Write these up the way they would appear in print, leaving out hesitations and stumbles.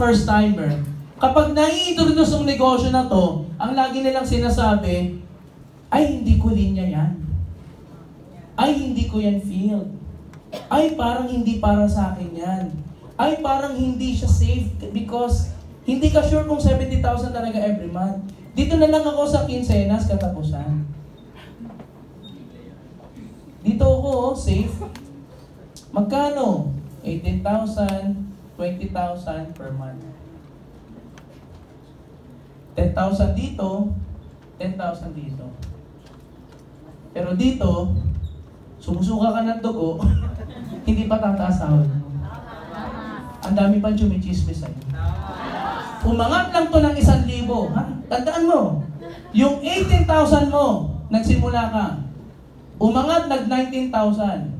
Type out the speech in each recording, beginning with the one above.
first timer, kapag nai-introduce ang negosyo na to, ang lagi nilang sinasabi, ay hindi ko linya yan. Ay hindi ko yan field. Ay parang hindi para sa akin yan. Ay parang hindi siya safe because hindi ka sure kung 70,000 talaga every month. Dito na lang ako sa quincenas katapusan. Dito ako, safe. Magkano? 18,000, 20,000 per month. 10,000 dito, 10,000 dito. Pero dito, sumusuka ka ng dugo, hindi pa tataas sahod mo. Ang dami pang chumichismis sa'yo. Umangat lang to ng 1,000. Ha? Tandaan mo, yung 18,000 mo, nagsimula ka, umangat nag-19,000.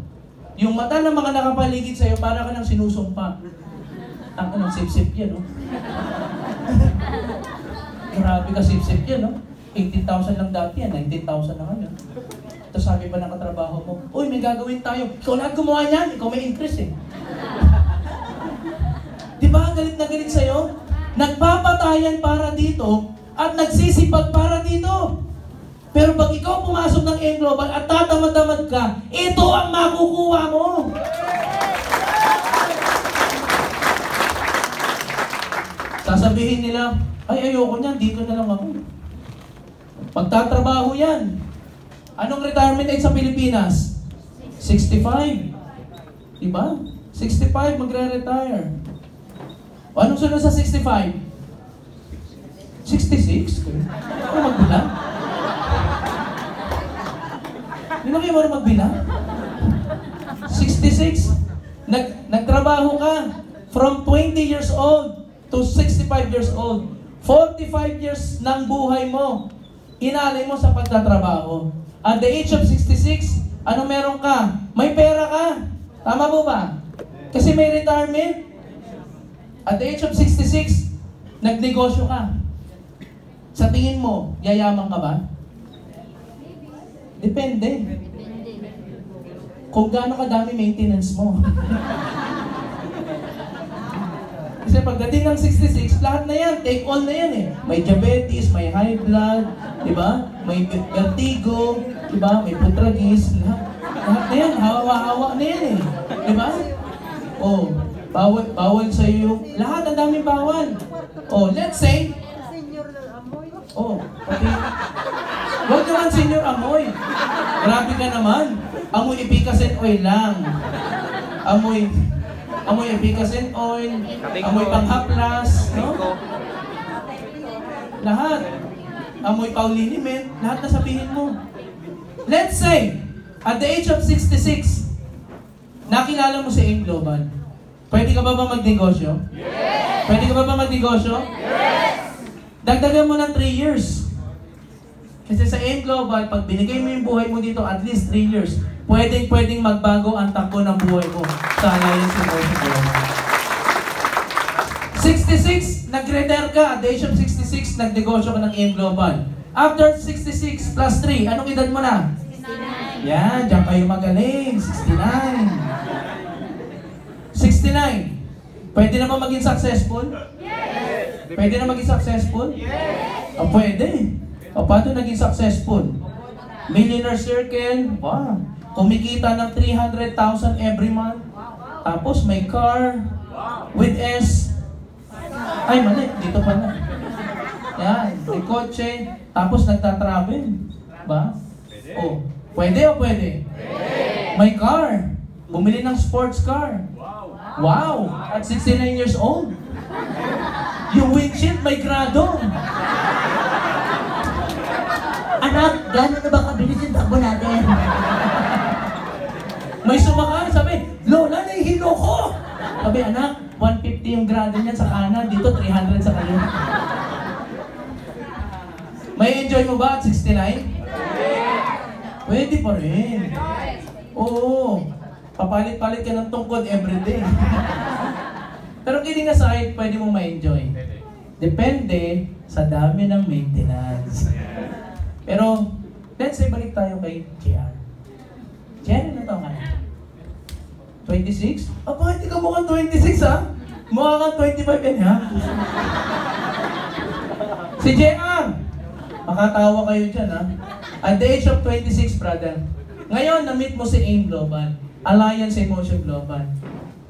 Yung mata ng mga nakapaligid sa'yo, para ka nang sinusumpa. Ang anong sip-sip yan, no? Grabe ka sip-sip yan, no? 18,000 lang dati yan, 19,000 na ngayon. Tapos sabi pa ng katrabaho mo, uy, may gagawin tayo. Ikaw lahat gumawa niyan, ikaw may interest eh. Di ba, galit na galit sa'yo? Nagpapatayan para dito at nagsisipag para dito. Pero pag ikaw pumasok ng M Global at tatamad-tamad ka, ito ang makukuha mo. Sasabihin nila, ay ayoko niyan, dito na lang ako. Pagtatrabaho yan. Anong retirement age sa Pilipinas? 65. Diba? 65 magre-retire. O anong sunod sa 65? 66? Ano magbilang? Hindi na kayo marunong magbilang? 66. Nagtrabaho ka from 20 years old to 65 years old. 45 years ng buhay mo, inalay mo sa pagtatrabaho. At the age of 66, ano meron ka? May pera ka. Tama po ba? Kasi may retirement. At the age of 66, nagnegosyo ka. Sa tingin mo, yayaman ka ba? Depende. Kung gaano kadami maintenance mo. Kasi pagdating ng 66, lahat na yan, take all na yan eh. May diabetes, may high blood, di ba? May vertigo, di ba? May putragis, lahat na yan, hawa-hawa na yan eh. Di ba? Oh, bawal sa iyo. Lahat, ang daming bawal. Oh, let's say, oh, pati, huwag naman senior amoy. Grabe ka naman. Amoy epicacent oil lang. Amoy epicacent oil, amoy panghaplas, no? Lahat. Amoy pauliniment, lahat na sabihin mo. Let's say, at the age of 66, nakilala mo si M Global. Pwede ka ba magnegosyo? Yes! Pwede ka ba magnegosyo? Yes! Dagdagan mo ng 3 years. Kasi sa M Global, pag binigay mo yung buhay mo dito, at least 3 years, pwedeng magbago ang takbo ng buhay mo sa Alliance University. 66, nag-retire ka. At the age of 66, nagnegosyo ka ng M Global. After 66 plus 3, anong edad mo na? 69. Yan, diyan kayo magaling. 69. Pwede naman maging successful? Yes! Pwede na maging successful? Yes! O pwede. O paano naging successful? Millionaire Circle, wow. Kumikita ng 300,000 every month. Tapos may car with S. Ay, mali. Dito pala. Yan. May kotse. Tapos nagtatravel. Ba? Oh. Pwede o pwede? May car. Bumili ng sports car. Wow. At 69 years old. Yung windshield may grado. Anak, gano'n na ba kabilis yung takbo natin? May sumakay, sabi, Lola, nahihilo ko! Sabi, anak, 150 yung grado niyan sa kanan, dito 300 sa kayo. May enjoy mo ba at 69? Pwede pa rin. Oo. Papalit-palit ka ng tungkod everyday. Pero kidding aside, pwede mo ma-enjoy. Depende sa dami ng maintenance. Pero, let's say, balik tayo kay JR. JR, ano taong ka na? 26? Aba, hindi ka mukhang 26 ha? Mukha kang 25 yan, ha? Si JR! Makatawa kayo dyan, ha? At the age of 26, brother. Ngayon, na-meet mo si AIM Global. Alliance Emotion Global.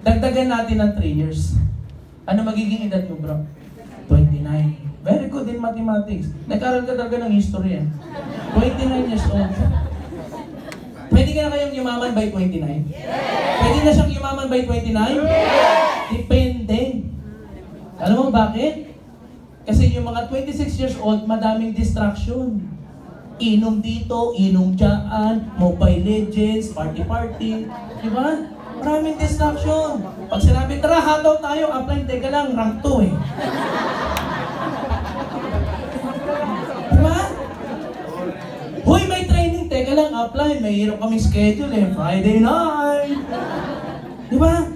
Dagdagan natin ng 3 years. Ano magiging edad mo, bro? 29. Very good in mathematics. Nag-aral ka talaga ng history, 29 years old. Pwede ka na kayong yumaman by 29? Pwede na siyang yumaman by 29? Depende. Alam mo bakit? Kasi yung mga 26 years old, madaming distraction. Inom dito, inom dyan, Mobile Legends, party-party. Diba? Maraming distraction. Pag sinabi, tara, hataw tayo, apply, teka lang, rank 2 eh. Diba? Hoy, may training, teka lang, apply, may hirap kaming schedule eh, Friday night. Diba?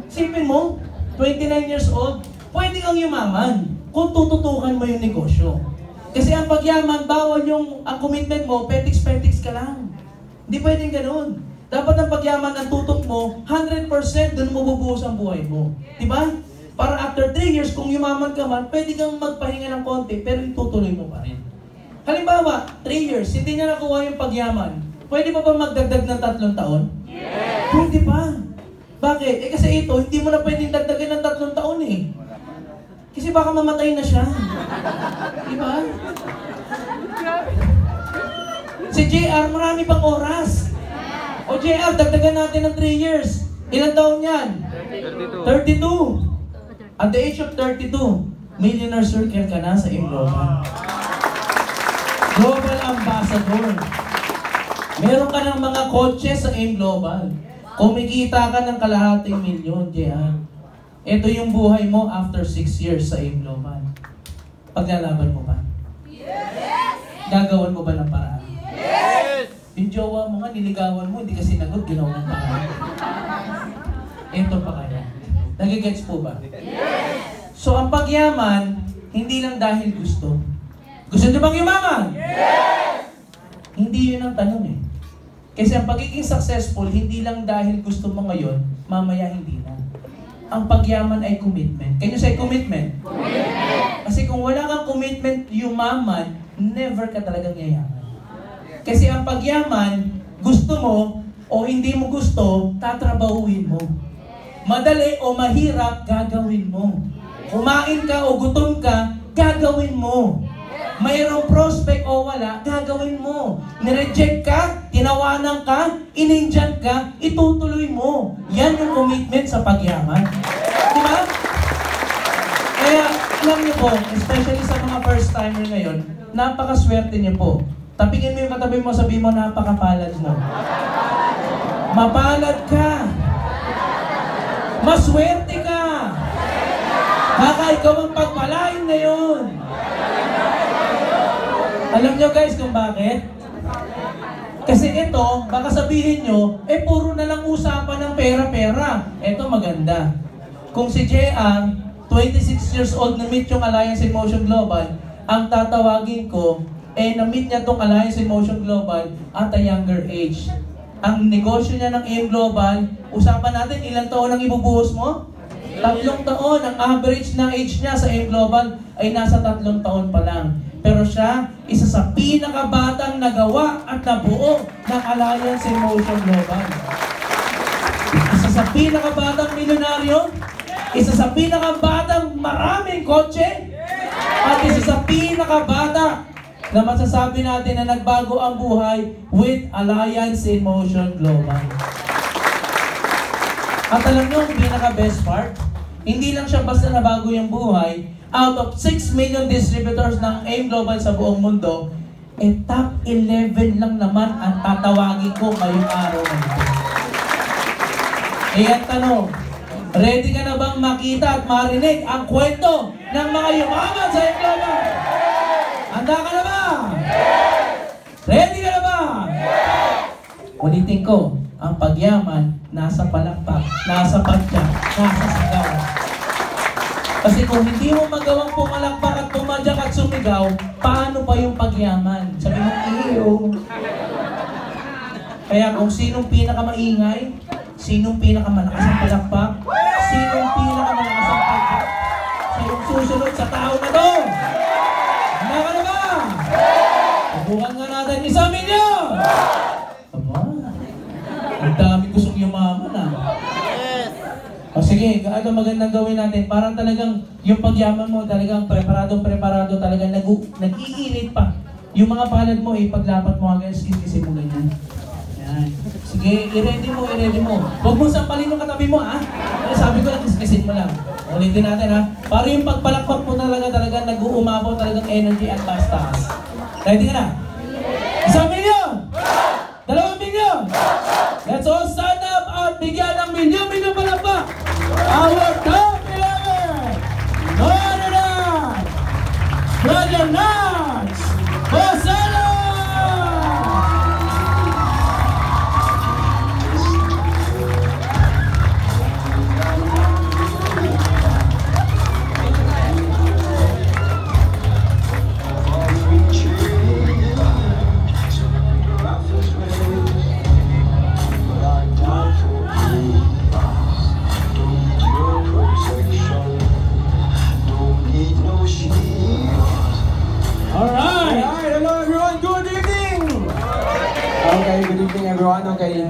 Sipin mo, 29 years old, pwede kang yumaman kung tututukan mo yung negosyo. Kasi ang pagyaman, bawal yung ang commitment mo, petiks-petiks ka lang. Hindi pwedeng ganun. Dapat ang pagyaman ang tutok mo, 100% dun mo bubuhos ang buhay mo. Diba? Para after 3 years, kung yumaman ka man, pwede kang magpahinga ng konti, pero itutuloy mo pa rin. Halimbawa, 3 years, hindi niya nakuha yung pagyaman. Pwede pa ba magdagdag ng 3 taon? Yes! Pwede pa. Bakit? Kasi ito, hindi mo na pwedeng dagdagan ng 3 taon eh. Kasi baka mamatay na siya. Diba? Si JR, marami pang oras. O JR, dagdagan natin ng 3 years. Ilan taon yan? 32. At the age of 32, millionaire circle ka na sa AIM Global. Global Ambassador. Meron ka ng mga kotse sa AIM Global. Kumikita ka ng kalahating milyon, JR. Ito yung buhay mo after 6 years sa AIM Global. Paglalaban mo ba? Yes! Gagawan mo ba ng paraan? Yes! Yung jowa mo nga, niligawan mo, hindi ka sinagot, ginawa ng paraan. Ito pa kaya. Nagigets po ba? Yes! So ang pagyaman, hindi lang dahil gusto. Gusto niyo bang yumaman? Yes! Hindi yun ang tanong eh. Kasi ang pagiging successful, hindi lang dahil gusto mo ngayon, mamaya hindi na. Ang pagyaman ay commitment. Can you say commitment? Commitment! Kasi kung wala kang commitment, yumaman, never ka talagang yayaman. Kasi ang pagyaman, gusto mo o hindi mo gusto, tatrabahuin mo. Madali o mahirap, gagawin mo. Kumain ka o gutom ka, gagawin mo. Mayroong prospect o wala, gagawin mo. Nireject ka, tinawanan ka, inindyan ka, itutuloy mo. Yan yung commitment sa pagyaman. Diba? Kaya, alam niyo po, especially sa mga first timer ngayon, napakaswerte niyo po. Tapingin mo yung katabi mo, sabihin mo, napakapalad mo. Mapalad ka. Maswerte ka. Baka ikaw ang pagpalain ngayon. Alam nyo guys kung bakit? Kasi ito, baka sabihin nyo, puro na lang usapan ng pera-pera. Ito maganda. Kung si JR, 26 years old, na-meet yung Alliance Emotion Global, ang tatawagin ko, na-meet niya tong Alliance Emotion Global at a younger age. Ang negosyo niya ng AIM Global, usapan natin, ilang taon ang ibubuhos mo? 3 taon. Ang average na age niya sa AIM Global ay nasa 3 taon pa lang. Pero siya, isa sa pinakabatang nagawa at nabuo ng Alliance Emotion Global. Isa sa pinakabatang milyonaryo, isa sa pinakabatang maraming kotse, at isa sa pinakabata na masasabi natin na nagbago ang buhay with Alliance Emotion Global. At alam nyo, ang pinaka-best part, hindi lang siya basta nabago yung buhay. Out of 6 million distributors ng AIM Global sa buong mundo, top 11 lang naman ang tatawagin ko ngayong araw na ito. Ang tanong, ready ka na bang makita at marinig ang kwento ng mga yumaman sa AIM Global? Handa ka na ba? Ready ka na ba? Ulitin ko, ang pagyaman nasa palakpak, nasa padyak, nasa sigaw. Kasi kung hindi mo magawang pumalakpak at pumadyak at sumigaw, paano pa yung pagyaman? Sabi mo, iyo. Kaya kung sinong pinakamangingay, sinong pinakamalakas ang palakpak, sinong pinakamalakas ang pagyaman, susunod sa tao na to? Handa ka na ba? Subukan nga natin 1 milyon! Aba, ang dami gustong yumaman ah. O sige, ano magandang gawin natin? Parang talagang yung pagyaman mo, talagang preparado, talagang nag-iinit pa. Yung mga palad mo, paglapat mo agad, kisin mo ganyan. Yan. Sige, i-ready mo. Huwag mo sampalin yung katabi mo, ha? Ano sabi ko lang, kisin mo lang. Ulitin natin, ha? Para yung pagpalakpak mo talagang nag-uumapaw talagang energy at taas-taas. Ready ka na? 1 milyon! 2 milyon! Let's all stand up at bigyan ng milyon palakpak! Our top 11! No other than Brother Nax Bosala! Okay.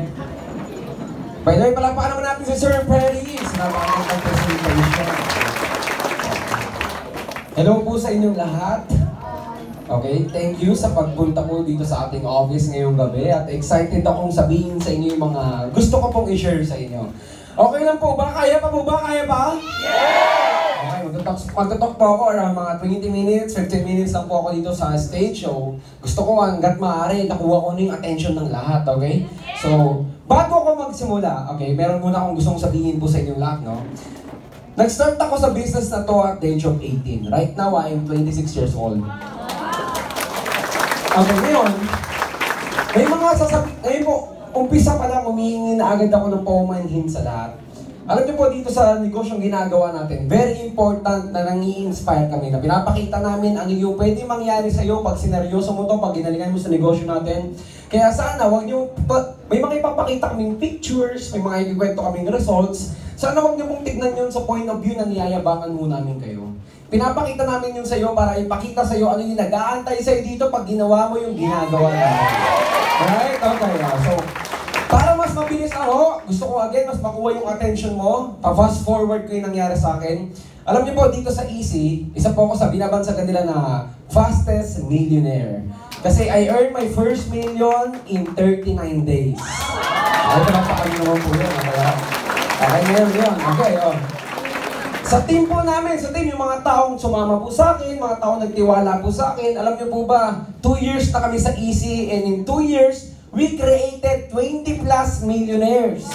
By the way, palakpakan naman natin si Sir Perry sa napakagandang presentation. Hello po sa inyong lahat. Okay, thank you sa pagpunta po dito sa ating office ngayong gabi at excited akong sabihin sa inyo yung mga gusto ko pong i-share sa inyo. Okay lang po ba? Kaya pa po ba? Kaya pa? Yeah! Okay, magtutok po ako around mga 20 minutes, 15 minutes lang po ako dito sa stage. So, gusto ko hanggat maaari, nakuha ko na yung attention ng lahat, okay? So, bago ako magsimula, okay, meron muna akong gustong sabihin po sa inyong lahat, no? Nag-start ako sa business na to at the age of 18. Right now, I am 26 years old. Okay, ngayon, may mga ngayon po, umpisa pa lang, humihingi na agad ako ng paumanhin sa lahat. Alam niyo po dito sa negosyong ginagawa natin, very important na nangi-inspire kami, na pinapakita namin ang iyo pwede mangyari sa iyo pag sineryoso mo to, pag ginalingan mo sa negosyo natin. Kaya sana, wag niyo, may mga ipapakita kaming pictures, may mga ikikwento kaming results, sana wag niyo pong tignan yun sa point of view na niyayabangan mo namin kayo. Pinapakita namin yun sa iyo para ipakita sa iyo ano yung nag-aantay sa iyo dito pag ginawa mo yung ginagawa namin. Alright? Okay. So, para mas mabilis ako, gusto ko again, mas makuha yung attention mo, pa-fast forward ko yung nangyari sa akin. Alam niyo po, dito sa Easy, isa po ako sa binabansagan nila na fastest millionaire. Kasi I earned my first million in 39 days. Ay, pinapakali naman po yun. Okay, ngayon yun. Okay, sa team po namin, yung mga taong sumama po sa akin, mga taong nagtiwala po sa akin, alam niyo po ba, 2 years na kami sa Easy, and in 2 years, we created 20 plus millionaires.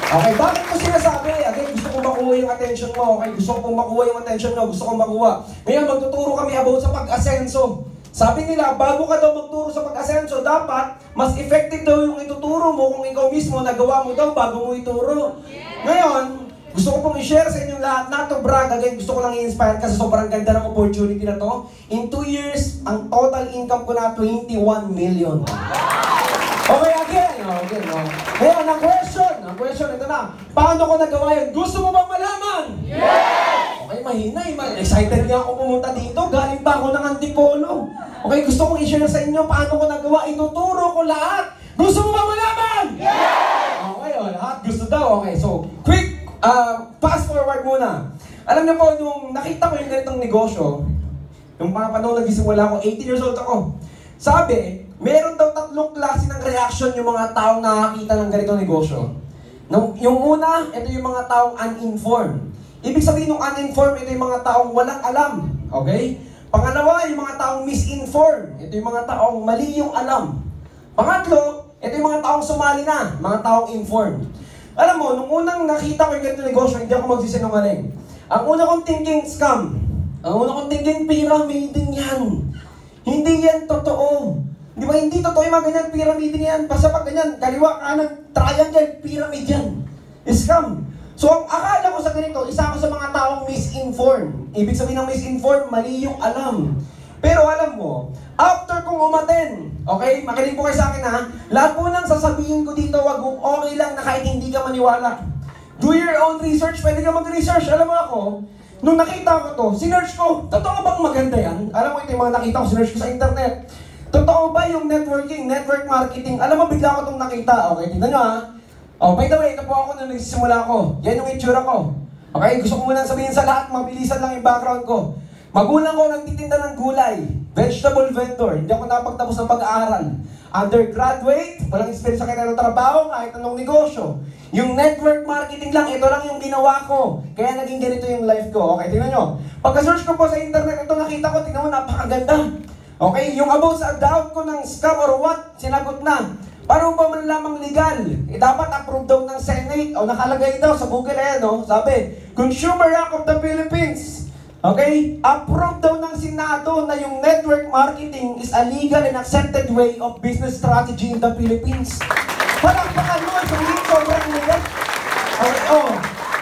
Okay, bakit ko sinasabi? Again, gusto kong makuha yung attention mo. Okay, gusto kong makuha yung attention mo. Gusto kong makuha. Ngayon, magtuturo kami about sa pag-asenso. Sabi nila, bago ka daw magturo sa pag-asenso, dapat mas effective daw yung ituturo mo kung ikaw mismo nagawa mo daw bago mo ituro. Ngayon, gusto ko pong i-share sa inyong lahat, not to brag, again, gusto ko lang i-inspire kasi sobrang ganda ng opportunity na to. In 2 years, ang total income ko na 21 million. Okay, again. Ngayon, ang question, ito na. Paano ko nagawa yun? Gusto mo bang malaman? Yes! Okay, mahinay. Excited nga ako pumunta dito. Galing pa ako ng Antipolo. Okay, gusto kong i-share sa inyo paano ko nagawa. Ituturo ko lahat. Gusto mo bang malaman? Yes! Okay, lahat gusto daw. Okay, so, quick, fast forward muna. Alam niyo po, nung nakita ko yung ganitong negosyo, yung mga panahon nagsisimula ako, 18 years old ako. Sabi, meron daw 3 klase ng reaction yung mga taong nakakita ng ganitong negosyo. Yung una, ito yung mga taong uninformed. Ibig sabihin ng uninformed, ito yung mga taong walang alam. Okay? Pangalawa, yung mga taong misinformed. Ito yung mga taong mali yung alam. Pangatlo, ito yung mga taong sumali na, mga taong informed. Alam mo, nung unang nakita ko yung ganitong negosyo, hindi ako magsisinungaling. Ang una kong thinking, scam. Ang una kong thinking, pyramiding yan. Hindi yan totoo. Di ba, hindi totoo yung mga ganyan, pyramid yan. Basta pag ganyan, kaliwa, kanan, triangle, pyramid yan. Scam. So, ang akala ko sa ganito, isa ako sa mga taong misinformed. Ibig sabihin ng misinformed, mali yung alam. Pero alam mo, after kong umaten, okay, makinig po kayo sa akin ha, lahat po nang sasabihin ko dito, wag okay lang na kahit hindi ka maniwala. Do your own research, pwede ka mag-research. Alam mo ako, nung nakita ko to, sinerch ko, totoo bang maganda yan? Alam mo ito yung mga nakita ko, sinerch ko sa internet. Totoo ba yung networking, network marketing? Alam mo, bigla ko itong nakita. Okay, tingnan nyo ha. Oh, by the way, ito po ako nung nagsisimula ko. Yan yung itsura ko. Okay, gusto ko muna sabihin sa lahat, mabilisan lang yung background ko. Magulang ko nagtitinda ng gulay. Vegetable vendor. Hindi ako napagtapos ng pag-aaral. Undergraduate, walang experience sa kanya ng trabaho, kahit anong negosyo. Yung network marketing lang, ito lang yung ginawa ko. Kaya naging ganito yung life ko. Okay, tingnan nyo. Pagka-search ko po sa internet, ito nakita ko, tingnan mo, napakaganda. Okay, yung about sa doubt ko ng scam or what, sinagot na. Paano ba man lamang legal? Eh, dapat approve daw ng Senate. O nakalagay daw sa Google, no? Sabi, Consumer Act of the Philippines. Okay? Approve daw ng Senado na yung network marketing is a legal and accepted way of business strategy in the Philippines. Palakpakan mo, hindi sobrang legal. Okay,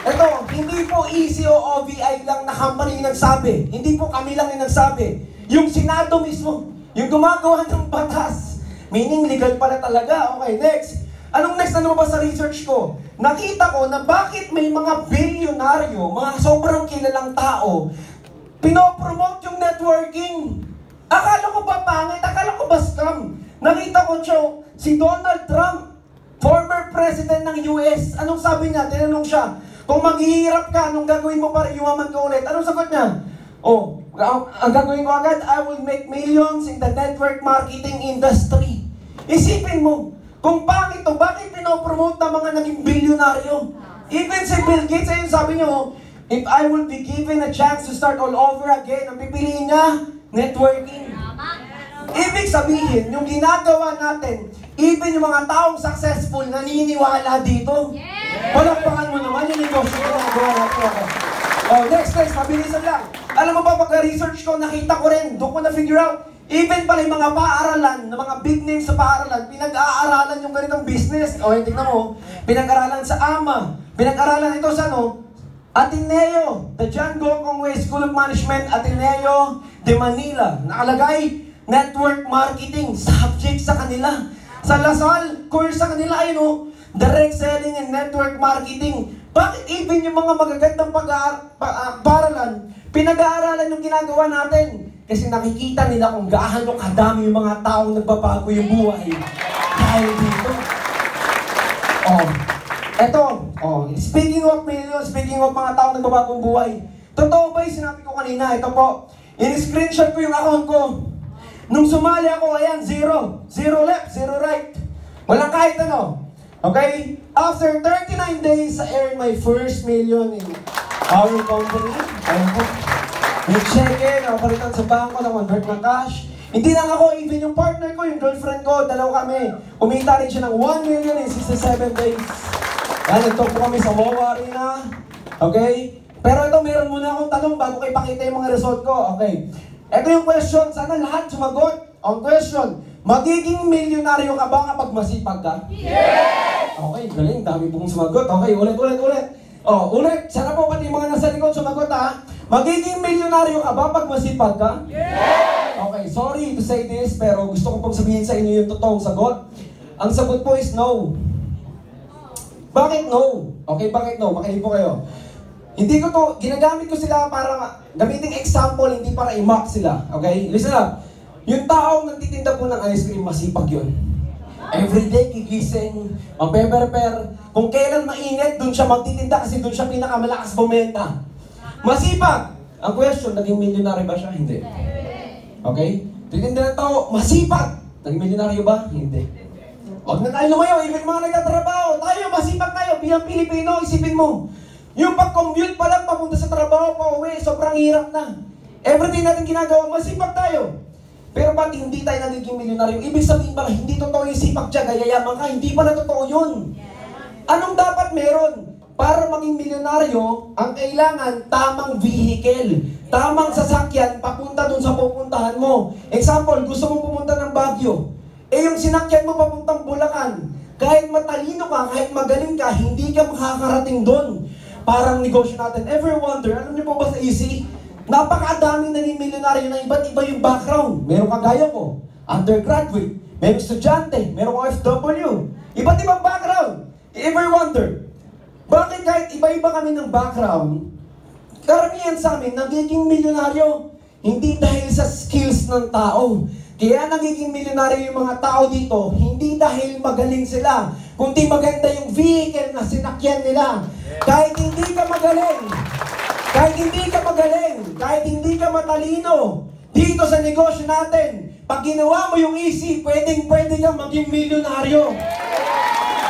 ito, hindi po easy o OVI lang na company yung nagsabi. Hindi po kami lang yung nagsabi. Yung Senado mismo, yung gumagawa ng batas. Meaning legal pala talaga. Okay, next. Anong next na lumabas sa research ko? Nakita ko na bakit may mga bilyonaryo, mga sobrang kilalang tao, pinopromote yung networking. Akala ko ba pangit? Akala ko ba scam? Nakita ko, si Donald Trump, former president ng US, anong sabi niya? Tinanong siya, kung maghihirap ka, anong gagawin mo para yumaman ka ulit? Anong sagot niya? Ang gagawin ko agad, I will make millions in the network marketing industry. Isipin mo, kung pangit to, bakit pinopromote ng mga naging bilyonaryo? Even si Bill Gates, ayun sabi niyo, if I will be given a chance to start all over again, ang pipiliin niya, networking. Ibig sabihin, yung ginagawa natin, even yung mga taong successful, naniniwala dito. Palakpakan mo naman yung negosyo na ginagawa natin. Next, mabilisan lang. Alam mo ba, pagka-research ko, nakita ko rin, doon ko na-figure out, even pala yung mga paaralan, na mga big names sa paaralan, pinag-aaralan yung ganitong business. Tingnan mo, pinag-aaralan sa AMA, pinag-aaralan ito sa Ateneo, the John Gokong Way School of Management, Ateneo de Manila. Nakalagay, network marketing, subject sa kanila. Sa Lasal, course sa kanila, direct selling and network marketing. Bakit even yung mga magagandang paaralan, pinag-aaralan yung ginagawa natin? Kasi nakikita nila kung gaano kadami yung mga taong nagbabago yung buhay dahil dito. Speaking of millions, speaking of mga taong nagbabagong buhay, totoo ba yung sinabi ko kanina? Ito po, in-screenshot ko yung account ko. Nung sumali ako, ayan, zero. Zero left, zero right. Walang kahit ano. Okay? After 39 days, I earned my first million in our company. Ayan po. May cheque, nakapalitan sa bangko, na-convert ng cash. Hindi lang ako, even yung partner ko, yung girlfriend ko, dalawa kami. Kumita rin siya ng 1 million in 67 days. Yan, nagtalk po kami sa Wawa Arena. Okay? Pero ito, meron muna akong tanong bago ko ipakita yung mga result ko. Okay. Ito yung question, sana lahat sumagot. Ang question, magiging milyonaryo ka ba kapag masipag ka? Yes! Okay, galing, dami pong sumagot. Okay, ulit. Ulit, sana po pati yung mga nasa likod sumagot ha. Magiging milyonaryo ka ba pag masipag ka? Yes! Okay, sorry to say this, pero gusto ko pong sabihin sa inyo yung totoong sagot. Ang sagot po is no. Bakit no? Okay, bakit no? Makinig po kayo. Hindi ko to, ginagamit ko sila para gamitin example, hindi para i-mock sila. Okay? Listen up. Yung taong nagtitinda po ng ice cream, masipag yun. Everyday, gigising, magpe-prepare. Kung kailan mainit, dun siya magtitinda kasi dun siya pinakamalakas bumenta. Masipag! Ang question, naging milyonaryo ba siya? Hindi. Okay? Titinda ng tao, masipag! Naging milyonaryo ba? Hindi. Huwag na tayo lumayo, even mga nagtatrabaho. Tayo, masipag tayo, bilang Pilipino, isipin mo. Yung pag-commute pa lang, papunta sa trabaho, pa-uwi, sobrang hirap na. Everything natin ginagawa, masipag tayo. Pero ba't hindi tayo nagiging milyonaryo? Ibig sabihin pala, hindi totoo yung sipag dyan, gayayaman ka, hindi pala totoo yun. Anong dapat meron? Para maging milyonaryo, ang kailangan tamang vehicle, tamang sasakyan, papunta dun sa pupuntahan mo. Example, gusto mong pumunta ng Baguio. Yung sinakyan mo papuntang Bulacan, kahit matalino ka, kahit magaling ka, hindi ka makakarating doon. Parang negosyo natin. Ever wonder, alam niyo po ba sa Easy? Napakadaming naging milyonaryo na iba't iba yung background. Meron kagaya ko, undergraduate, meron estudyante, meron OFW. Iba't ibang background. Ever wonder, bakit kahit iba-iba kami ng background, karamihan sa amin, nagiging milyonaryo, hindi dahil sa skills ng tao. Kaya nagiging milyonaryo yung mga tao dito, hindi dahil magaling sila, kundi maganda yung vehicle na sinakyan nila. Kahit hindi ka magaling, kahit hindi ka magaling, kahit hindi ka matalino, dito sa negosyo natin, pag ginawa mo yung easy, pwede kang maging milyonaryo.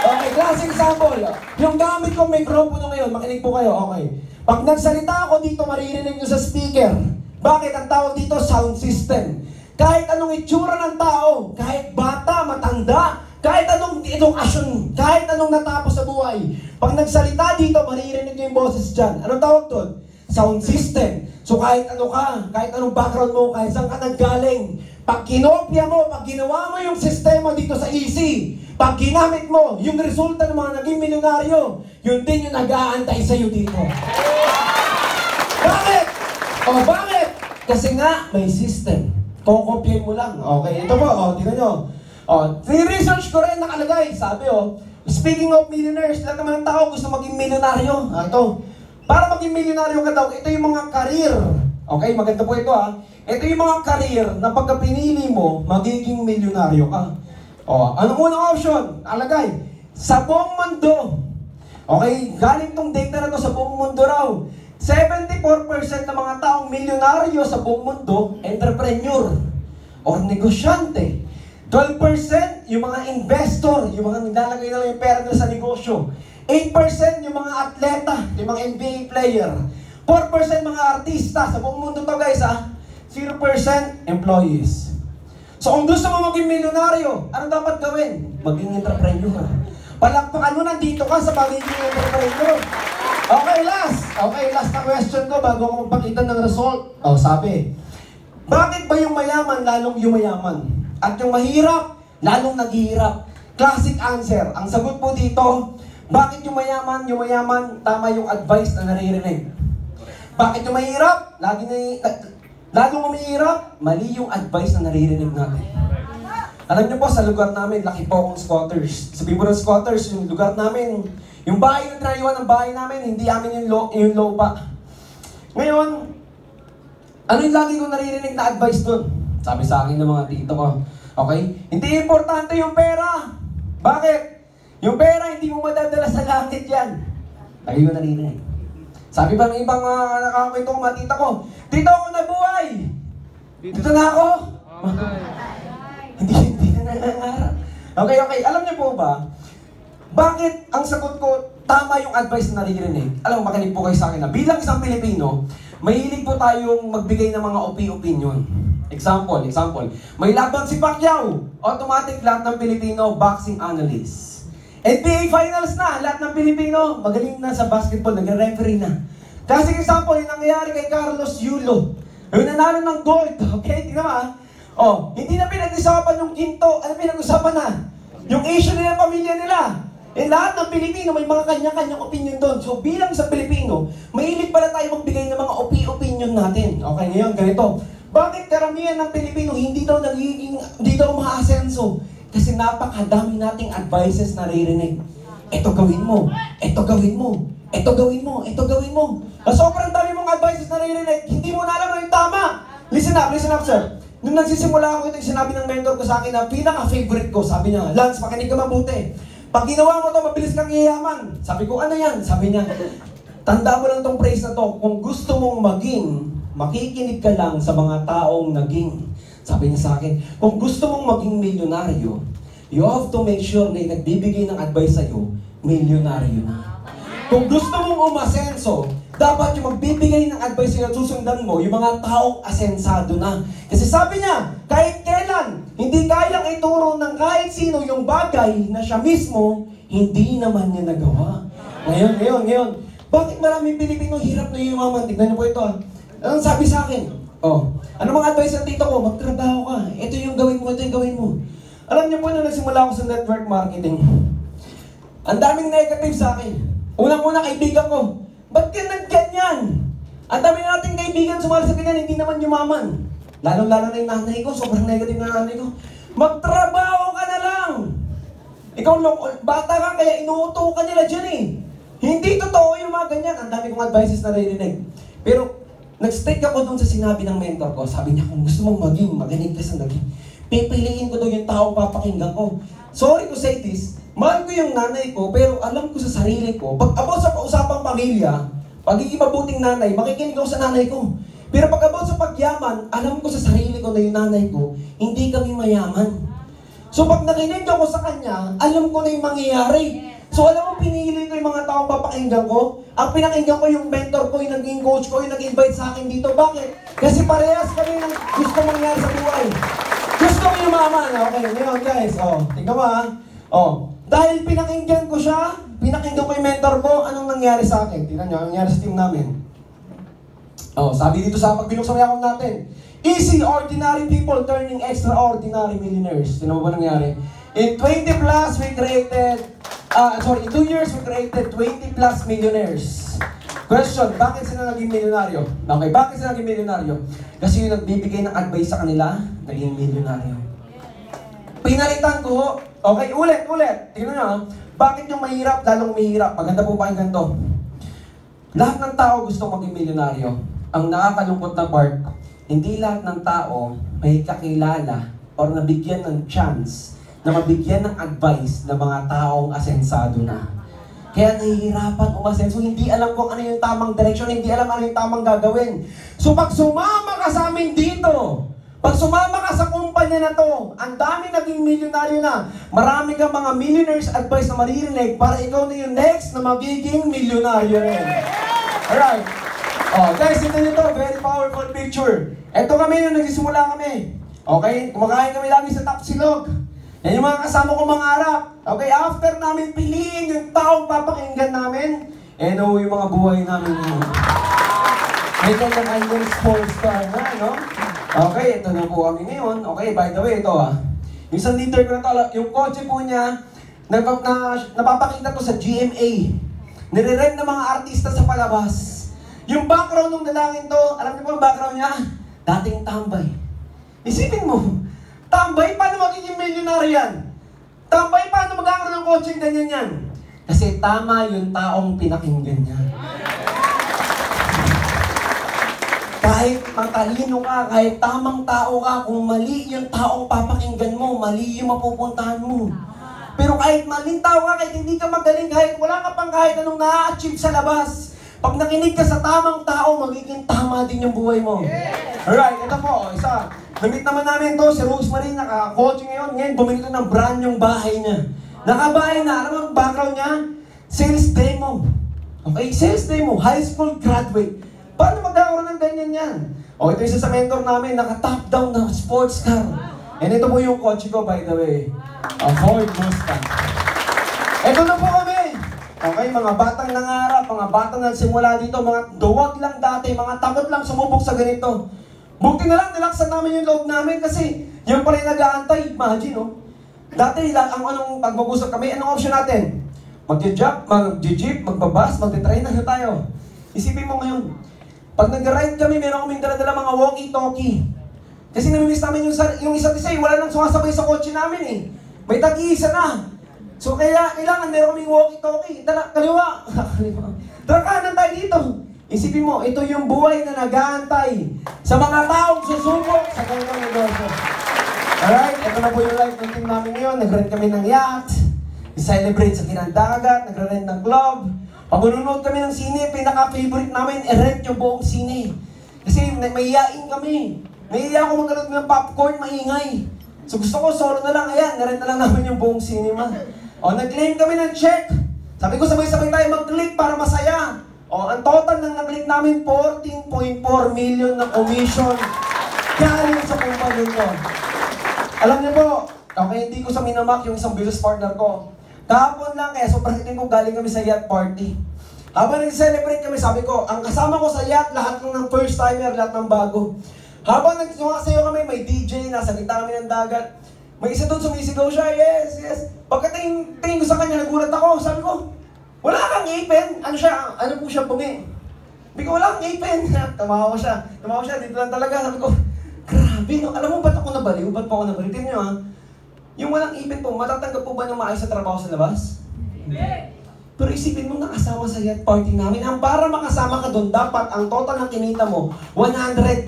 Okay, classic example. Yung gamit kong mikropono ngayon, makinig po kayo, okay. Pag nagsalita ako dito, maririnig nyo sa speaker. Bakit? Ang tawag dito, sound system. Kahit anong itsura ng tao, kahit bata, matanda, kahit anong edukasyon, kahit anong natapos sa buhay, pag nagsalita dito, maririnig nyo yung boses dyan. Anong tawag doon? Sound system. So kahit ano ka, kahit anong background mo, kahit saan ka naggaling, pag kinopya mo, pag ginawa mo yung sistema dito sa easy, pag ginamit mo, yung resulta ng mga naging milyonaryo, yun din yung nag-aantay sa'yo dito. Bakit? O bakit? Kasi nga, may system. Kokopyahin mo lang. Okay, ito po, tingnan nyo. Research ko rin nakalagay. Sabi speaking of millionaires, lahat naman ng tao gusto maging milyonaryo. Ito. Para maging milyonaryo ka daw, ito yung mga career. Okay, maganda po ito Ito yung mga career na pagka pinili mo, magiging milyonaryo ka. Anong unang option? Alagay, sa buong mundo. Okay, galing tong data na to sa buong mundo raw. 74% ng mga taong milyonaryo sa buong mundo, entrepreneur or negosyante. 12% yung mga investor, yung mga nilalagay nila yung pera nila sa negosyo. 8% yung mga atleta, yung mga NBA player. 4% mga artista. Sa buong mundo to guys 0% employees. So kung gusto mo maging milyonaryo, ano dapat gawin? Maging entrepreneur. Palakpakan mo nandito ka sa pagiging entrepreneur. Okay, last na question ko bago ko magpakita ng result. Sabi, bakit ba yung mayaman lalong yumayaman? At yung mahirap, lalong naghihirap? Classic answer. Ang sagot po dito, bakit yung mayaman, tama yung advice na naririnig. Bakit yung mahirap, lalong umihirap, mali yung advice na naririnig natin. Alam niyo po, sa lugar namin, laki po akong squatters. Sabihin mo ng squatters, yung lugar namin, yung bahay na tinayuan ng bahay namin, hindi amin yung lupa. Ngayon, ano yung lagi kong naririnig na advice dun? Sabi sa akin ng mga tito ko, okay? Hindi importante yung pera. Bakit? Yung pera, hindi mo madadala sa langit yan. Lagi ko naririnig. Sabi pa ng ibang nakakakwento ko, mga tita ko, dito ako nabuhay! Dito na ako! Hindi na nangangarap. Okay. Alam niyo po ba, bakit ang sagot ko, tama yung advice na naririnig? Alam mo, makinig po kayo sa akin na bilang isang Pilipino, mahilig po tayong magbigay ng mga opinion. Example. May laban si Pacquiao. Automatic lahat ng Pilipino, boxing analyst. NBA Finals na, lahat ng Pilipino, magaling na sa basketball, nagre-referee na. Kasi example, yung nangyayari kay Carlos Yulo. Yung nanalo ng gold, okay? Tingnan mo hindi na pinag-usapan yung ginto, ano pinag-usapan na? Yung issue nila, pamilya nila. Lahat ng Pilipino, may mga kanya-kanyang opinion doon. So bilang sa Pilipino, mahilig pala tayo magbigay ng mga opinion natin. Okay, ngayon, ganito. Bakit karamihan ng Pilipino hindi daw umaasenso? Kasi napakadami nating advices na naririnig. Ito gawin mo, ito gawin mo, ito gawin mo, ito gawin mo. Sobrang dami mong advices na naririnig, hindi mo na alam na yung tama. Listen up, sir. Nung nagsisimula ako, ito yung sinabi ng mentor ko sa akin na pinaka-favorite ko. Sabi niya, Lance, makinig ka mabuti. Pag ginawa mo to, mabilis kang iyaman. Sabi ko, ano yan? Sabi niya, tanda mo lang tong phrase na to, kung gusto mong maging, makikinig ka lang sa mga taong naging. Sabi niya sa akin, kung gusto mong maging milyonaryo, you have to make sure na nagbibigay ng advice sa'yo, milyonaryo na. Kung gusto mong umasenso, dapat yung magbibigay ng advice na susundan mo, yung mga taong asensado na. Kasi sabi niya, kahit kailan, hindi kayang ituro ng kahit sino yung bagay na siya mismo, hindi naman niya nagawa. Ngayon, bakit maraming Pilipino hirap na yumaman? Tignan niyo po ito Anong sabi sa akin? Ano mga advice ng tito ko? Magtrabaho ka. Ito yung gawin mo, ito yung gawin mo. Alam niyo po, nung nagsimula ako sa network marketing, ang daming negative sa akin. Unang-una, kaibigan ko, ba't ka nagganyan? Ang dami nating kaibigan sumali sa ganyan, hindi naman yumaman. Lalo-lalo na yung nanay ko, sobrang negative na nanay ko. Magtrabaho ka na lang! Ikaw, bata ka, kaya inuuto ka nila dyan eh. Hindi totoo yung mga ganyan. Ang dami kong advices na naririnig. Pero, nag-stick ako dun sa sinabi ng mentor ko. Sabi niya, kung gusto mong maging, magaling ka sa naging, pipiliin ko daw yung taong papakinggan ko. Sorry to say this, mahal ko yung nanay ko, pero alam ko sa sarili ko, pag about sa pausapang pamilya, pagiging mabuting nanay, makikinig ako sa nanay ko. Pero pag about sa pagyaman, alam ko sa sarili ko na yung nanay ko, hindi kami mayaman. So pag nakinig ako sa kanya, alam ko na yung mangyayari. So alam mo, pinili ko yung mga taong papakinggan ko. Ang pinakinggan ko yung mentor ko, yung naging coach ko, yung nag-invite sa akin dito. Bakit? Kasi parehas kami ng gusto mangyari sa buhay. Gusto ko yumaman. Okay, ngayon guys. Tingnan mo ha. Dahil pinakinggan ko siya, pinakinggan ko yung mentor ko, anong nangyari sa akin? Tingnan nyo, anong nangyari sa team namin. Sabi dito sa pagbinuksan yakap natin. Easy, ordinary people turning extraordinary millionaires. Tingnan mo ba nangyari? In 20 plus, we created, in 2 years, we created 20 plus millionaires. Question, bakit sila naging milyonaryo? Okay, bakit sila naging milyonaryo? Kasi yung nagbibigay ng advice sa kanila, naging milyonaryo. Pinalitan ko, okay, ulit. Tingnan nyo, bakit yung mahirap, lalong mahirap? Maganda po pakinggan to. Lahat ng tao gusto maging milyonaryo. Ang nakakalungkot na part, hindi lahat ng tao may kakilala or nabigyan ng chance na mabigyan ng advice ng mga taong asensado na. Kaya nahihirapan umasenso, hindi alam kung ano yung tamang direksyon, hindi alam ano yung tamang gagawin. So pag sumama ka sa amin dito, pag sumama ka sa kumpanya na to, ang dami naging milyonaryo na. Marami kang mga millionaires advice na maririnig para ikaw na yung next na magiging milyonaryo rin. Alright. Guys, ito nyo to, very powerful picture. Ito kami nung nagsisimula kami. Okay? Kumakain kami lagi sa Tapsilog. Yan yung mga kasama ko mangarap. Okay, after namin piliin yung taong papakinggan namin, yung mga buhay namin yun. May kanyang sports car na, no? Okay, ito na po kami ngayon. Okay, by the way, ito yung isang leader ko na to, yung kotse po niya, napapakita to sa GMA. Nire-rent ng mga artista sa palabas. Yung background ng lalangin to, alam niyo po ang background niya? Dating tambay. Isipin mo, tambay, paano magiging milyonaryo yan? Tambay, paano magkakaroon ng coaching ganyan yan? Kasi tama yung taong pinakinggan niya. Kahit matalino ka, kahit tamang tao ka, kung mali yung taong papakinggan mo, mali yung mapupuntahan mo. Pero kahit maling tao ka, kahit hindi ka magaling, kahit wala ka pang kahit anong na-achieve sa labas, pag nakinig ka sa tamang tao, magiging tama din yung buhay mo. Alright, ito po, isa. Namit naman namin to, si Rosemary, naka-coaching ngayon bumili ito ng brand yung bahay niya. Nakabahay na, alam mo ang background niya? Sales demo. Okay, sales demo, high school graduate. Paano magkakaroon ng ganyan yan? Ito isa sa mentor namin, naka-top down na sports car. And ito po yung kotse ko, by the way. Ford Mustang. Ito na po kami. Okay, mga batang nangarap, mga batang nagsimula dito, mga duwag lang dati, mga takot lang sumubok sa ganito. Buti na lang, nilaksan namin yung loob namin kasi yung pala yung nag-aantay. Imagine, no? Dati, ang anong pag-mag-usap kami, anong option natin? Mag-jeep, magbabas, magte-train na tayo. Isipin mo ngayon, pag nag-ride kami, meron kaming dala-dala mga walkie-talkie. Kasi namimiss namin yung isa't isa, wala nang sumasabay sa kotse namin eh. May tag-iisa na. So kaya kailangan meron kaming walkie-talkie. Kaliwa. Tara kanan tayo dito. Isipin mo, ito yung buhay na nag-aantay sa mga taong susubok sa kanilang negosyo. Alright, ito na po yung life ng team namin ngayon. Nag-rent kami ng yacht. I-celebrate sa kinandagat. Nag-rent ng club. Pag manunod kami ng sine, pinaka-favorite namin, i-rent yung buong sine. Kasi mahihain kami. Mahihain ako mag-rent ng popcorn, maingay. So gusto ko, solo na lang. Ayan, na-rent na lang namin yung buong cinema. Nag-claim kami ng check. Sabi ko, sabay-sabay tayo mag-click para masaya. Ang total ng nag-click namin, 14.4 million na commission. Galing sa kumpanya ko. Alam niyo po, okay, hindi ko sa minamak yung isang business partner ko. Kahapon lang, sobrang tingin ko galing kami sa yacht party. Habang nag-celebrate kami, sabi ko, ang kasama ko sa yacht, lahat ng first timer, lahat ng bago. Habang nagsumasayo kami, may DJ, nasa gitna kami ng dagat. May isa doon sumisigaw siya, yes. Pagkatingin ko sa kanya, nagulat ako, sabi ko, wala kang ngipin. Ano po siya bungi? Sabi ko, wala kang ngipin. Tamawa siya, dito lang talaga. Sabi ko, grabe, no? Alam mo ba't ako nabaliw? Ba't po ako nabaliw? Tignan nyo, yung walang ipin po, matatanggap po ba ng maayos sa trabaho sa labas? Hindi. Pero isipin mo nakasama sa yacht party namin. Ang para makasama ka doon, dapat ang total ng kinita mo, 100,000.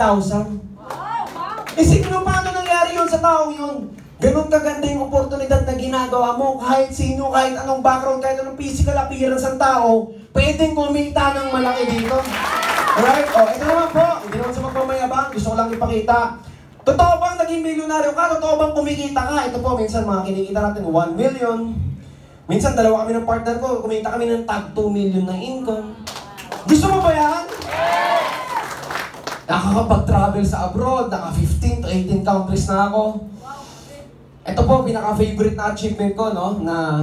Isipin mo paano nangyari yun sa tao yun. Ganun kaganda yung oportunidad na ginagawa mo. Kahit sino, kahit anong background, kahit anong physical appearance ng tao, pwedeng kumita ng malaki dito. Alright? O, ito naman po. Hindi naman sa magpamayabang. Gusto ko lang ipakita. Totoo bang naging milyonaryo ka? Totoo bang kumikita ka? Ito po, minsan mga kinikita natin 1 million. Minsan, dalawa kami ng partner ko, kumita kami ng tag 2 million na income. Gusto mo ba yan? Nakakapag-travel sa abroad, naka 15 to 18 countries na ako. Ito po, pinaka-favorite na achievement ko, no, na